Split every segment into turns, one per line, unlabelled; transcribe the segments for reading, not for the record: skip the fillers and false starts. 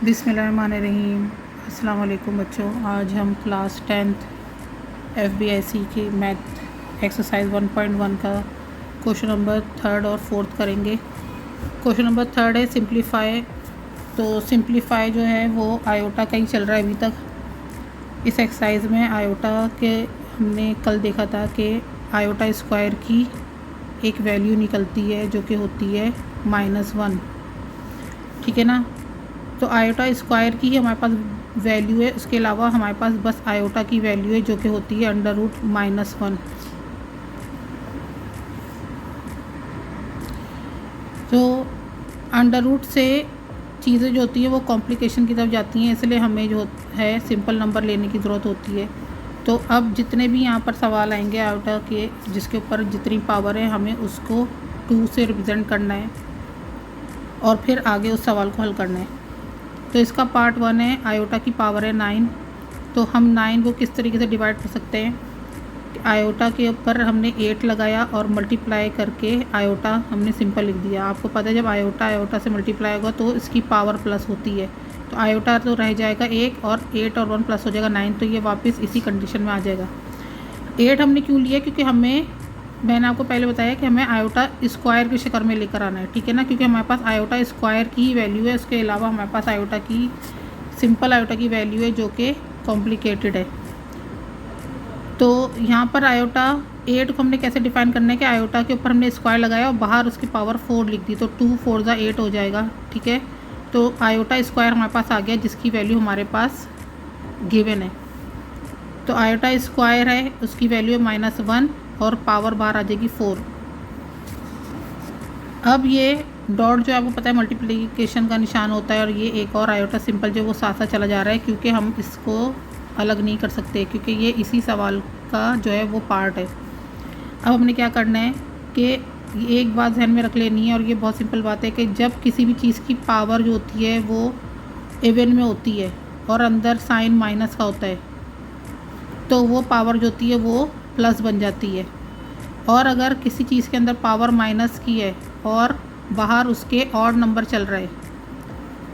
बिस्मिल्लाहिर्रहमानिर्रहीम। अस्सलाम वालेकुम बच्चों। आज हम क्लास 10th FBIC की मैथ एक्सरसाइज 1.1 का क्वेश्चन नंबर 3 और 4 करेंगे। क्वेश्चन नंबर 3 है सिंप्लीफाई। तो सिंप्लीफाई जो है वो आयोटा का ही चल रहा है अभी तक। इस एक्सरसाइज में आयोटा के हमने कल देखा था कि आयोटा स्क्वायर की एक वैल्यू निकलती है जो कि होती है -1। ठीक है ना। तो आयोटा स्क्वायर की ही हमारे पास वैल्यू है, उसके अलावा हमारे पास बस आयोटा की वैल्यू है जो कि होती है √-1। तो अंडर रूट से चीज़ें जो होती हैं वो कॉम्प्लिकेशन की तरफ जाती हैं, इसलिए हमें जो है सिंपल नंबर लेने की ज़रूरत होती है। तो अब जितने भी यहाँ पर सवाल आएंगे आयोटा के जिसके ऊपर जितनी पावर है हमें उसको 2 से रिप्रेजेंट करना है और फिर आगे उस सवाल को हल करना है। तो इसका पार्ट 1 है आयोटा की पावर है 9। तो हम 9 को किस तरीके से डिवाइड कर सकते हैं। आयोटा के ऊपर हमने 8 लगाया और मल्टीप्लाई करके आयोटा हमने सिंपल लिख दिया। आपको पता है जब आयोटा आयोटा से मल्टीप्लाई होगा तो इसकी पावर प्लस होती है। तो आयोटा तो रह जाएगा 1 और 8 और 1 प्लस हो जाएगा 9। तो ये वापस इसी कंडीशन में आ जाएगा। 8 हमने क्यों लिया, क्योंकि मैंने आपको पहले बताया कि हमें आयोटा स्क्वायर की शक्ल में लेकर आना है। ठीक है ना, क्योंकि हमारे पास आयोटा स्क्वायर की वैल्यू है, उसके अलावा हमारे पास आयोटा की सिंपल आयोटा की वैल्यू है जो कि कॉम्प्लिकेटेड है। तो यहाँ पर आयोटा 8 को हमने कैसे डिफाइन करना है कि आयोटा के ऊपर हमने स्क्वायर लगाया और बाहर उसकी पावर 4 लिख दी, तो 2 4 8 हो जाएगा। ठीक है, तो आयोटा स्क्वायर हमारे पास आ गया जिसकी वैल्यू हमारे पास गिवन है। तो आयोटा स्क्वायर है उसकी वैल्यू है -1 और पावर बाहर आ जाएगी 4। अब ये डॉट जो आपको पता है मल्टीप्लिकेशन का निशान होता है और ये एक और आयोटा सिंपल जो वो साथ साथ चला जा रहा है, क्योंकि हम इसको अलग नहीं कर सकते क्योंकि ये इसी सवाल का जो है वो पार्ट है। अब हमने क्या करना है कि एक बात ध्यान में रख लेनी है और ये बहुत सिंपल बात है कि जब किसी भी चीज़ की पावर जो होती है वो इवन में होती है और अंदर साइन माइनस का होता है तो वो पावर जो होती है वो प्लस बन जाती है। और अगर किसी चीज़ के अंदर पावर माइनस की है और बाहर उसके ऑड नंबर चल रहा है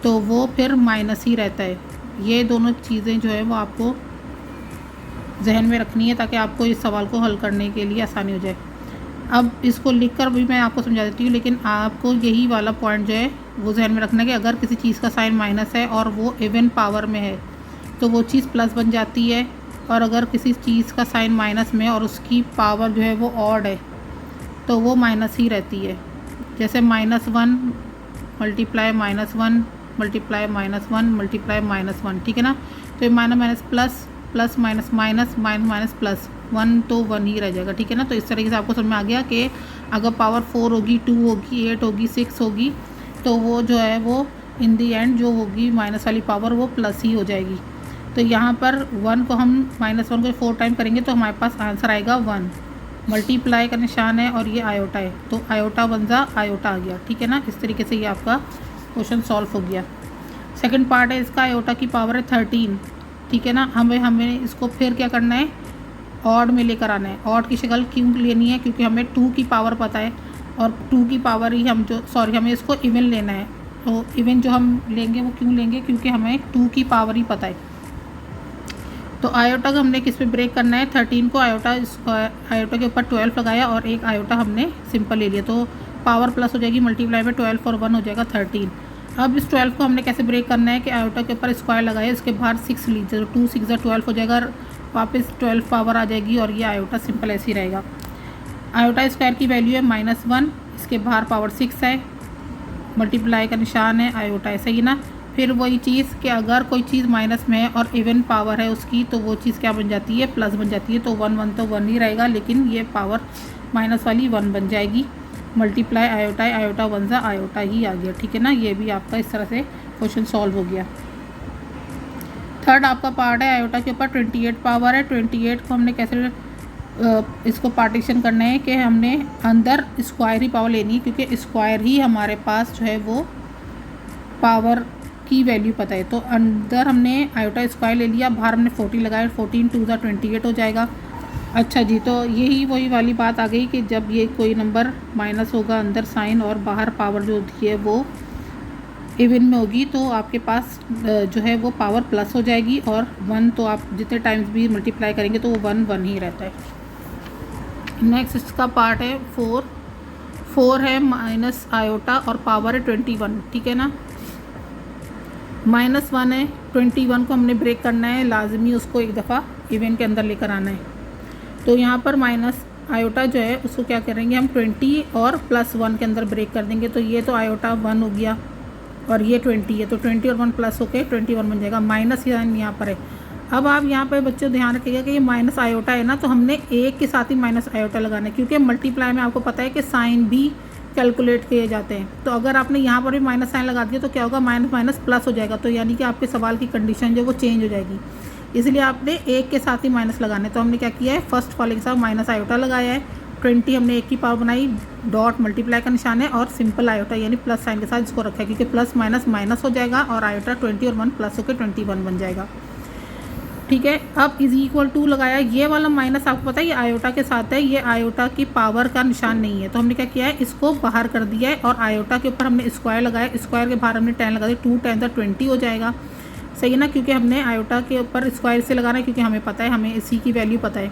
तो वो फिर माइनस ही रहता है। ये दोनों चीज़ें जो है वो आपको जहन में रखनी है ताकि आपको इस सवाल को हल करने के लिए आसानी हो जाए। अब इसको लिखकर भी मैं आपको समझा देती हूँ, लेकिन आपको यही वाला पॉइंट जो है वो जहन में रखना है कि अगर किसी चीज़ का साइन माइनस है और वो इवन पावर में है तो वो चीज़ प्लस बन जाती है, और अगर किसी चीज़ का साइन माइनस में और उसकी पावर जो है वो ऑड है तो वो माइनस ही रहती है। जैसे -1 मल्टीप्लाई -1 मल्टीप्लाई -1 मल्टीप्लाई -1। ठीक है ना, तो ये minus plus plus minus minus minus minus plus 1 तो 1 ही रह जाएगा। ठीक है ना, तो इस तरीके से आपको समझ में आ गया कि अगर पावर 4 होगी 2 होगी 8 होगी 6 होगी तो वो जो है वो इन दी एंड जो होगी माइनस वाली पावर वो प्लस ही हो जाएगी। तो यहाँ पर 1 को हम -1 को 4 टाइम करेंगे तो हमारे पास आंसर आएगा 1। मल्टीप्लाई का निशान है और ये आयोटा है तो आयोटा 1 आयोटा आ गया। ठीक है ना, इस तरीके से ये आपका क्वेश्चन सॉल्व हो गया। सेकंड पार्ट है इसका, आयोटा की पावर है 13। ठीक है ना, हमें इसको फिर क्या करना है, ऑड में लेकर आना है। ऑड की शक्ल क्यों लेनी है, क्योंकि हमें 2 की पावर पता है और 2 की पावर ही हमें इसको इवन लेना है। तो इवन जो हम लेंगे वो क्यों लेंगे, क्योंकि हमें 2 की पावर ही पता है। तो आयोटा को हमने किस पे ब्रेक करना है, 13 को आयोटा के ऊपर 12 लगाया और एक आयोटा हमने सिंपल ले लिया तो पावर प्लस हो जाएगी, मल्टीप्लाई में 12 और 1 हो जाएगा 13। अब इस 12 को हमने कैसे ब्रेक करना है कि आयोटा के ऊपर स्क्वायर लगाया, इसके बाहर 6 लीजिए तो 2 6 12 हो जाएगा, वापस 12 पावर आ जाएगी और ये आयोटा सिंपल ऐसे ही रहेगा। आयोटा स्क्वायर की वैल्यू है -1, इसके बाहर पावर 6 है, मल्टीप्लाई का निशान है, आयोटा ऐसे ही ना। फिर वही चीज़ कि अगर कोई चीज़ माइनस में है और इवन पावर है उसकी तो वो चीज़ क्या बन जाती है, प्लस बन जाती है। तो 1 तो 1 ही रहेगा, लेकिन ये पावर माइनस वाली 1 बन जाएगी। मल्टीप्लाई आयोटा आयोटा 1 आयोटा ही आ गया। ठीक है ना, ये भी आपका इस तरह से क्वेश्चन सॉल्व हो गया। थर्ड आपका पार्ट है आयोटा के ऊपर 28 पावर है। 28 को हमने कैसे इसको पार्टीशन करना है कि हमने अंदर स्क्वायर ही पावर लेनी है, क्योंकि स्क्वायर ही हमारे पास जो है वो पावर की वैल्यू पता है। तो अंदर हमने आयोटा स्क्वायर ले लिया, बाहर हमने 40 लगाया, 14 2 28 हो जाएगा। अच्छा जी, तो यही वही वाली बात आ गई कि जब ये कोई नंबर माइनस होगा अंदर साइन और बाहर पावर जो होती है वो इवन में होगी तो आपके पास जो है वो पावर प्लस हो जाएगी, और 1 तो आप जितने टाइम्स भी मल्टीप्लाई करेंगे तो वो 1 1 ही रहता है। नेक्स्ट इसका पार्ट है 4। 4 है माइनस आयोटा और पावर है 21, ठीक है ना। -1 है, 21 को हमने ब्रेक करना है, लाजमी उसको एक दफ़ा इवन के अंदर लेकर आना है। तो यहाँ पर माइनस आयोटा जो है उसको क्या करेंगे हम 20 और +1 के अंदर ब्रेक कर देंगे। तो ये तो आयोटा 1 हो गया और ये 20 है, तो 20 और 1 प्लस होके 21 बन जाएगा। माइनस यहाँ पर है। अब आप यहाँ पर बच्चों ध्यान रखिएगा कि ये माइनस आयोटा है ना, तो हमने एक के साथ ही माइनस आयोटा लगाना है, क्योंकि मल्टीप्लाई में आपको पता है कि साइन भी कैलकुलेट किए जाते हैं। तो अगर आपने यहाँ पर भी माइनस साइन लगा दिया तो क्या होगा, माइनस माइनस प्लस हो जाएगा, तो यानी कि आपके सवाल की कंडीशन जो वो चेंज हो जाएगी। इसलिए आपने एक के साथ ही माइनस लगाना है। तो हमने क्या किया है, फर्स्ट वाले के साथ माइनस आयोटा लगाया है, 20 हमने एक की पावर बनाई, डॉट मल्टीप्लाई का निशान है और सिंपल आयोटा यानी प्लस साइन के साथ इसको रखा है, क्योंकि प्लस माइनस माइनस हो जाएगा और आयोटा 20 और 1 प्लस होकर 21 बन जाएगा, ठीक है। अब इज इक्वल टू लगाया, ये वाला माइनस आपको पता है ये आयोटा के साथ है, ये आयोटा की पावर का निशान नहीं है, तो हमने क्या किया है इसको बाहर कर दिया है और आयोटा के ऊपर हमने स्क्वायर लगाया, स्क्वायर के बाहर हमने 10 लगा दिया, 2 10 20 हो जाएगा, सही है ना, क्योंकि हमने आयोटा के ऊपर स्क्वायर से लगाना है, क्योंकि हमें पता है, हमें इसी की वैल्यू पता है।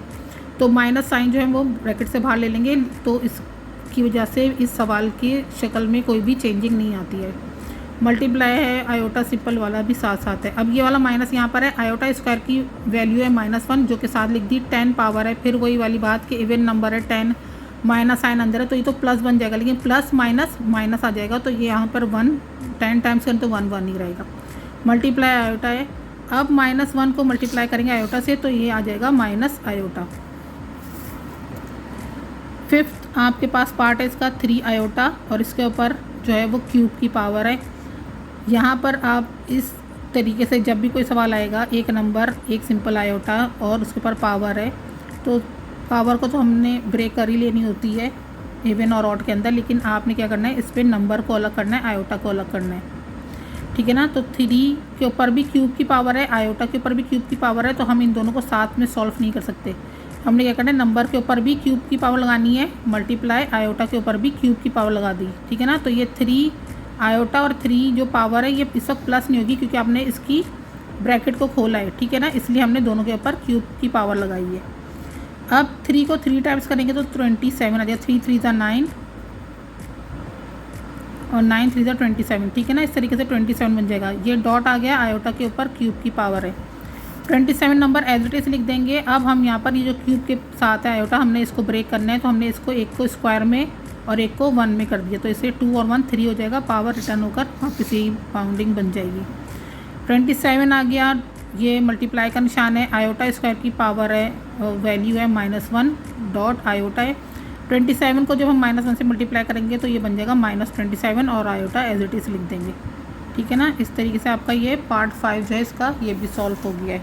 तो माइनस साइन जो है वो ब्रैकेट से बाहर ले लेंगे, तो इसकी वजह से इस सवाल की शक्ल में कोई भी चेंजिंग नहीं आती है। मल्टीप्लाई है आयोटा सिंपल वाला भी साथ साथ है। अब ये वाला माइनस यहाँ पर है, आयोटा स्क्वायर की वैल्यू है -1 जो कि साथ लिख दी, 10 पावर है, फिर वही वाली बात कि इवन नंबर है 10, माइनस साइन अंदर है तो ये तो प्लस बन जाएगा, लेकिन प्लस माइनस माइनस आ जाएगा, तो ये यहाँ पर 1 10 टाइम्स करें तो 1 1 ही रहेगा। मल्टीप्लाई आयोटा है, अब -1 को मल्टीप्लाई करेंगे आयोटा से तो ये आ जाएगा माइनस आयोटा। फिफ्थ आपके पास पार्ट है इसका 3 आयोटा और इसके ऊपर जो है वो क्यूब की पावर है। यहाँ पर आप इस तरीके से जब भी कोई सवाल आएगा, एक नंबर एक सिंपल आयोटा और उसके ऊपर पावर है, तो पावर को तो हमने ब्रेक कर ही लेनी होती है इवन और ऑड के अंदर, लेकिन आपने क्या करना है इस पर नंबर को अलग करना है, आयोटा को अलग करना है, ठीक है ना। तो 3 के ऊपर भी क्यूब की पावर है, आयोटा के ऊपर भी क्यूब की पावर है, तो हम इन दोनों को साथ में सॉल्व नहीं कर सकते। हमने क्या करना है, नंबर के ऊपर भी क्यूब की पावर लगानी है, मल्टीप्लाई आयोटा के ऊपर भी क्यूब की पावर लगा दी, ठीक है ना। तो ये 3 आयोटा और 3 जो पावर है ये इस वक्त प्लस नहीं होगी, क्योंकि आपने इसकी ब्रैकेट को खोला है, ठीक है ना, इसलिए हमने दोनों के ऊपर क्यूब की पावर लगाई है। अब 3 को 3 टाइम्स करेंगे तो 27 आ जाएगा, 3 3 9 और 9 3 27, ठीक है ना। इस तरीके से 27 बन जाएगा। ये डॉट आ गया, आयोटा के ऊपर क्यूब की पावर है, 27 नंबर एज इट इज़ लिख देंगे। अब हम यहाँ पर ये जो क्यूब के साथ है आयोटा, हमने इसको ब्रेक करना है, तो हमने इसको एक को स्क्वायर में और एक को 1 में कर दिया, तो इसे 2 और 1 3 हो जाएगा, पावर रिटर्न होकर वापस यही बाउंडिंग बन जाएगी। 27 आ गया, ये मल्टीप्लाई का निशान है, आयोटा स्क्वायर की पावर है, वैल्यू है -1 डॉट आयोटा है। 27 को जब हम -1 से मल्टीप्लाई करेंगे तो ये बन जाएगा -27 और आयोटा एज इट इज़ लिख देंगे, ठीक है ना। इस तरीके से आपका ये पार्ट 5 जो है इसका ये भी सॉल्व हो गया है।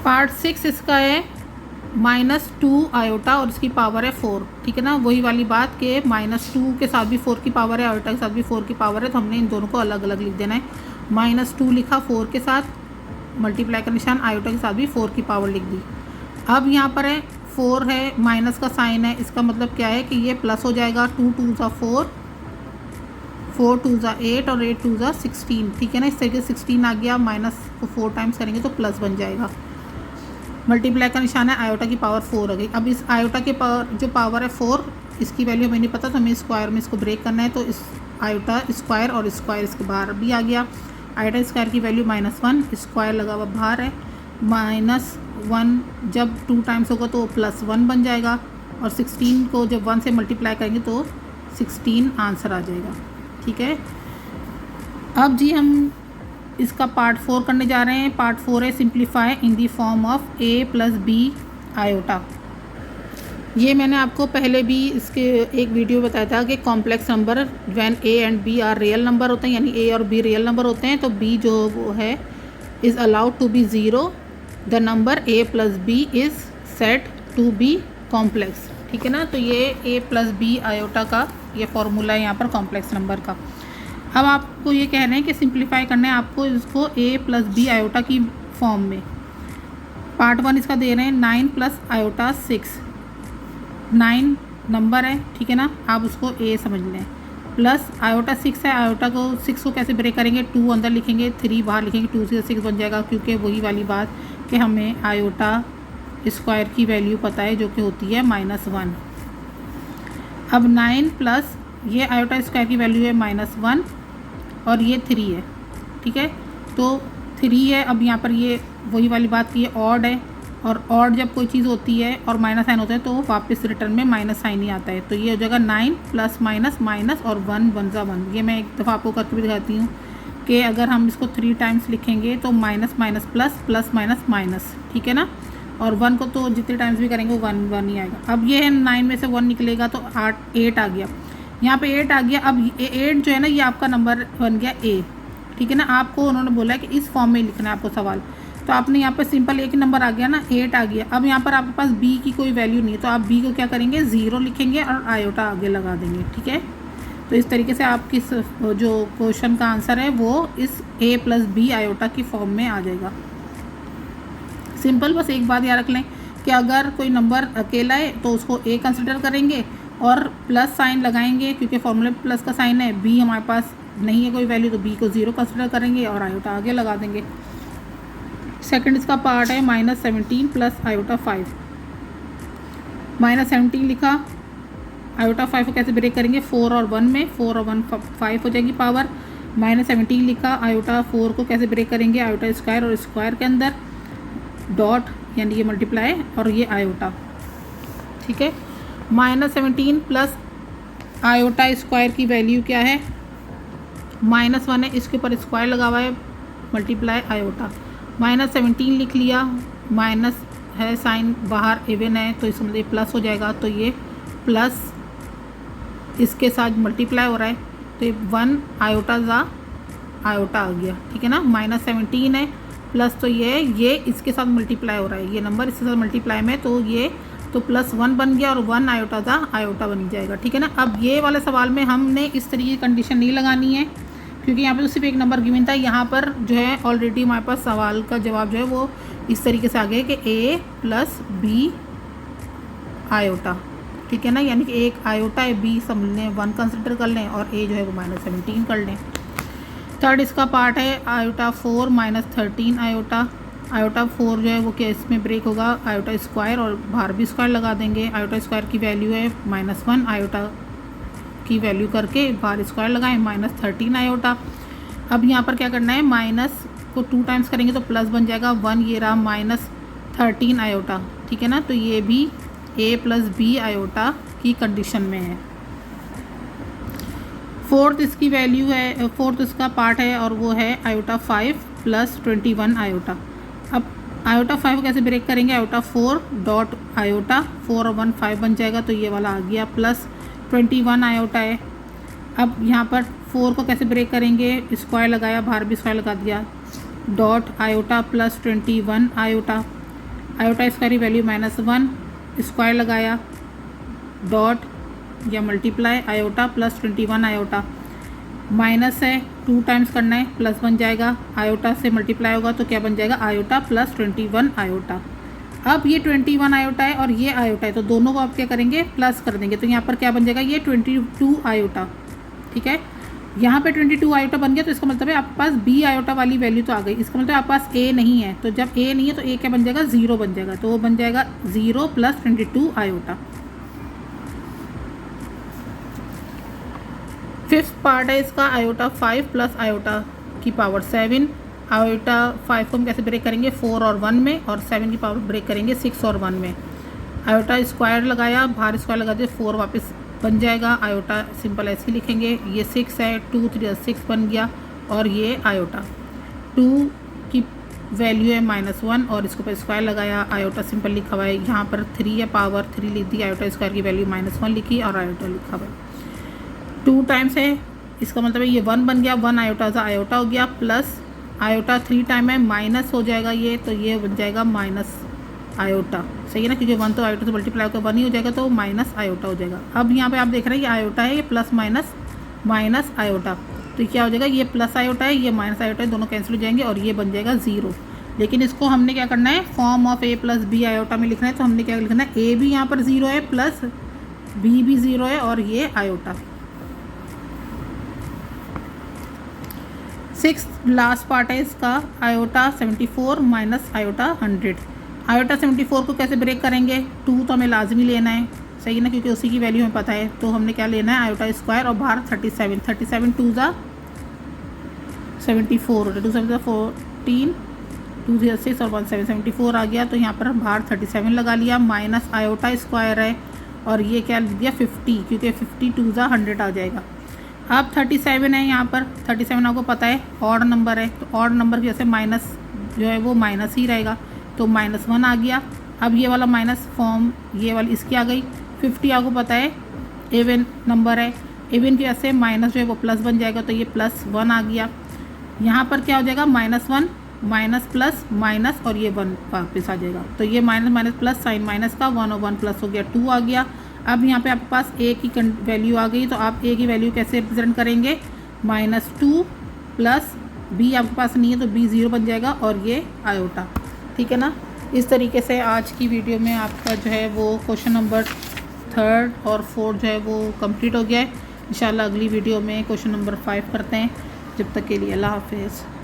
पार्ट 6 इसका है -2 आयोटा और इसकी पावर है 4, ठीक है ना। वही वाली बात कि -2 के साथ भी 4 की पावर है, आयोटा के साथ भी 4 की पावर है, तो हमने इन दोनों को अलग अलग लिख देना है। -2 लिखा 4 के साथ, मल्टीप्लाई का निशान, आयोटा के साथ भी 4 की पावर लिख दी। अब यहाँ पर है 4 है, माइनस का साइन है, इसका मतलब क्या है कि ये प्लस हो जाएगा, 2 2 4 4 2 8 और 8 2 16, ठीक है ना। इस तरीके से 16 आ गया, माइनस को 4 टाइम्स करेंगे तो प्लस बन जाएगा। मल्टीप्लाई का निशान है, आयोटा की पावर 4 आ गई। अब इस आयोटा के पावर जो पावर है 4, इसकी वैल्यू हमें नहीं पता, तो हमें स्क्वायर में इसको ब्रेक करना है, तो इस आयोटा स्क्वायर और स्क्वायर इसके बाहर भी आ गया। आयोटा स्क्वायर की वैल्यू -1, स्क्वायर लगा हुआ बाहर है, -1 जब 2 टाइम्स होगा तो +1 बन जाएगा, और 16 को जब 1 से मल्टीप्लाई करेंगे तो 16 आंसर आ जाएगा, ठीक है। अब जी हम इसका पार्ट 4 करने जा रहे हैं। पार्ट 4 है simplify in the form of a + b iota. ये मैंने आपको पहले भी इसके एक वीडियो बताया था कि complex number when a and b are real number होते हैं, यानी a और b रियल नंबर होते हैं, तो b जो वो है is allowed to be 0, the number a + b is set to be complex, ठीक है ना। तो ये a + b आयोटा का ये फॉर्मूला है यहाँ पर कॉम्प्लेक्स नंबर का। अब आपको ये कह रहे हैं कि सिंप्लीफाई करना है आपको इसको a + b आयोटा की फॉर्म में। पार्ट 1 इसका दे रहे हैं 9 + आयोटा 6, 9 नंबर है, ठीक है ना, आप उसको ए समझ लें। प्लस आयोटा 6 है, आयोटा को 6 को कैसे ब्रेक करेंगे, 2 अंदर लिखेंगे 3 बाहर लिखेंगे, 2 से 6 बन जाएगा, क्योंकि वही वाली बात कि हमें आयोटा स्क्वायर की वैल्यू पता है जो कि होती है -1। अब 9 प्लस ये आयोटा स्क्वायर की वैल्यू है -1 और ये 3 है, ठीक है, तो 3 है। अब यहाँ पर ये वही वाली बात की ये ऑड है, और ऑड जब कोई चीज़ होती है और माइनस साइन होता है तो वापस रिटर्न में माइनस साइन ही आता है, तो ये हो जाएगा 9 प्लस माइनस माइनस और 1 1 ज़ा 1। ये मैं एक दफ़ा आपको करके भी दिखाती हूँ कि अगर हम इसको 3 टाइम्स लिखेंगे तो minus minus plus plus minus minus, ठीक है ना, और 1 को तो जितने टाइम्स भी करेंगे वो 1 1 ही आएगा। अब ये है 9 में से 1 निकलेगा तो 8 आ गया, यहाँ पे 8 आ गया। अब 8 जो है ना ये आपका नंबर बन गया ए, ठीक है ना। आपको उन्होंने बोला है कि इस फॉर्म में लिखना है आपको सवाल, तो आपने यहाँ पर सिंपल एक नंबर आ गया ना, 8 आ गया। अब यहाँ पर आपके पास बी की कोई वैल्यू नहीं है, तो आप बी को क्या करेंगे, 0 लिखेंगे और आयोटा आगे लगा देंगे, ठीक है। तो इस तरीके से आपकी जो क्वेश्चन का आंसर है वो इस ए प्लस बी आयोटा की फॉर्म में आ जाएगा। सिंपल, बस एक बात याद रख लें कि अगर कोई नंबर अकेला है तो उसको ए कंसिडर करेंगे और प्लस साइन लगाएंगे, क्योंकि फॉर्मूले में प्लस का साइन है। बी हमारे पास नहीं है कोई वैल्यू तो बी को 0 कंसिडर करेंगे और आयोटा आगे लगा देंगे। सेकंड इसका पार्ट है -17 प्लस आयोटा 5। -17 लिखा, आयोटा 5 को कैसे ब्रेक करेंगे, 4 और 1 में, 4 और 1 5 हो जाएगी पावर। -17 लिखा, आयोटा 4 को कैसे ब्रेक करेंगे, आयोटा स्क्वायर और स्क्वायर के अंदर डॉट यानी ये मल्टीप्लाई और ये आयोटा, ठीक है। -17 प्लस आयोटा स्क्वायर की वैल्यू क्या है, -1 है, इसके ऊपर स्क्वायर लगा हुआ है, मल्टीप्लाई आयोटा। -17 लिख लिया, माइनस है साइन बाहर इवन है तो इसमें मतलब प्लस हो जाएगा, तो ये प्लस इसके साथ मल्टीप्लाई हो रहा है तो ये 1 आयोटा ज़ा आयोटा आ गया, ठीक है ना। -17 है प्लस तो ये इसके साथ मल्टीप्लाई हो रहा है, ये नंबर इसके साथ मल्टीप्लाई में, तो ये तो +1 बन गया और 1 आयोटा ज़ा आयोटा बन जाएगा, ठीक है ना। अब ये वाले सवाल में हमने इस तरीके की कंडीशन नहीं लगानी है, क्योंकि यहाँ पे तो सिर्फ एक नंबर गिवन था। यहाँ पर जो है ऑलरेडी हमारे पास सवाल का जवाब जो है वो इस तरीके से आ गया कि ए प्लस बी आयोटा, ठीक है ना, यानी कि एक आयोटा है, बी समझ लें 1 कंसिडर कर लें और ए जो है वो -17 कर लें। थर्ड इसका पार्ट है आयोटा 4 -13 आयोटा। आयोटा 4 जो है वो केस में ब्रेक होगा, आयोटा स्क्वायर और बाहर भी स्क्वायर लगा देंगे। आयोटा स्क्वायर की वैल्यू है -1, आयोटा की वैल्यू करके बाहर स्क्वायर लगाएं, -13 आयोटा। अब यहाँ पर क्या करना है, माइनस को 2 टाइम्स करेंगे तो प्लस बन जाएगा 1, ये रहा -13 आयोटा, ठीक है ना। तो ये भी ए प्लस बी आयोटा की कंडीशन में है। फोर्थ इसकी वैल्यू है, फोर्थ इसका पार्ट है और वो है आयोटा 5 प्लस 21 आयोटा। अब आयोटा 5 कैसे ब्रेक करेंगे, आयोटा 4 डॉट आयोटा, 4 और 1 5 बन जाएगा, तो ये वाला आ गया, प्लस 21 आयोटा है। अब यहाँ पर 4 को कैसे ब्रेक करेंगे, स्क्वायर लगाया, बाहर भी स्क्वायर लगा दिया, dot iota plus 21 iota. Iota square की वैल्यू -1, स्क्वायर लगाया, डॉट या multiply iota plus 21 iota. Minus है 2 टाइम्स करना है, प्लस बन जाएगा, आयोटा से मल्टीप्लाई होगा तो क्या बन जाएगा, आयोटा प्लस 21 आयोटा। अब ये 21 आयोटा है और ये आयोटा है, तो दोनों को आप क्या करेंगे, प्लस कर देंगे, तो यहाँ पर क्या बन जाएगा, ये 22 आयोटा, ठीक है। यहाँ पे 22 आयोटा बन गया, तो इसका मतलब है आपके पास बी आयोटा वाली वैल्यू तो आ गई, इसका मतलब आपके पास ए नहीं है, तो जब ए नहीं है तो ए क्या बन जाएगा, 0 बन जाएगा, तो वो बन जाएगा 0 प्लस 22 आयोटा। फिफ्थ पार्ट है इसका आयोटा 5 प्लस आयोटा की पावर 7। आयोटा 5 को हम कैसे ब्रेक करेंगे, 4 और 1 में, और 7 की पावर ब्रेक करेंगे 6 और 1 में। आयोटा स्क्वायर लगाया, बाहर स्क्वायर लगा दिया, 4 वापस बन जाएगा, आयोटा सिंपल ऐसे ही लिखेंगे, ये 6 है, 2 3 6 बन गया, और ये आयोटा 2 की वैल्यू है -1 और इसके ऊपर स्क्वायर लगाया, आयोटा सिंपल लिखा हुआ है, यहाँ पर 3 है, पावर 3 लिख दी, आयोटा स्क्वायर की वैल्यू -1 लिखी और आयोटा लिखा हुआ है। 2 टाइम्स है, इसका मतलब है ये 1 बन गया, 1 आयोटा सा आयोटा हो गया, प्लस आयोटा 3 टाइम है, माइनस हो जाएगा ये, तो ये बन जाएगा माइनस आयोटा, सही है ना, क्योंकि 1 तो आयोटा से मल्टीप्लाई होकर 1 ही हो जाएगा, तो माइनस आयोटा हो जाएगा। अब यहाँ पे आप देख रहे हैं ये आयोटा है, ये प्लस माइनस माइनस आयोटा, तो क्या हो जाएगा, ये प्लस आयोटा है, ये माइनस आयोटा है, दोनों कैंसिल हो जाएंगे और ये बन जाएगा 0। लेकिन इसको हमने क्या करना है, form of a plus b iota में लिखना है, तो हमने क्या लिखना है, ए भी यहाँ पर 0 है, प्लस बी भी 0 है और ये आयोटा। 6 लास्ट पार्ट है इसका, आयोटा 74 माइनस आयोटा 100। आयोटा 74 को कैसे ब्रेक करेंगे, 2 तो हमें लाजमी लेना है, सही ना, क्योंकि उसी की वैल्यू हमें पता है। तो हमने क्या लेना है, आयोटा स्क्वायर और बाहर 37, 37 2 ज़ा 74, 2 7 14, 2 0 6 और 1 7 74 आ गया। तो यहाँ पर बाहर 37 लगा लिया, माइनस आयोटा स्क्वायर है और ये क्या लिख दिया 50, क्योंकि 50 2 ज़ा 100 आ जाएगा। अब 37 है, यहाँ पर 37 आपको पता है ऑड नंबर है, तो ऑड नंबर की वजह से माइनस जो है वो माइनस ही रहेगा, तो -1 आ गया। अब ये वाला माइनस फॉर्म ये वाली इसकी आ गई। 50 आपको पता है इवन नंबर है, इवन की वजह से माइनस जो है वो प्लस बन जाएगा, तो ये +1 आ गया। यहाँ पर क्या हो जाएगा, -1 माइनस प्लस माइनस और ये 1 वापस आ जाएगा, तो ये minus minus plus sign minus का 1 और 1 प्लस हो गया 2 आ गया। अब यहाँ पे आपके पास ए की वैल्यू आ गई, तो आप ए की वैल्यू कैसे रिप्रेजेंट करेंगे, -2 प्लस बी आपके पास नहीं है तो बी 0 बन जाएगा और ये आयोटा, ठीक है ना। इस तरीके से आज की वीडियो में आपका जो है वो क्वेश्चन नंबर 3 और 4 जो है वो कंप्लीट हो गया है। इंशाल्लाह अगली वीडियो में क्वेश्चन नंबर 5 करते हैं। जब तक के लिए अल्लाह हाफिज़।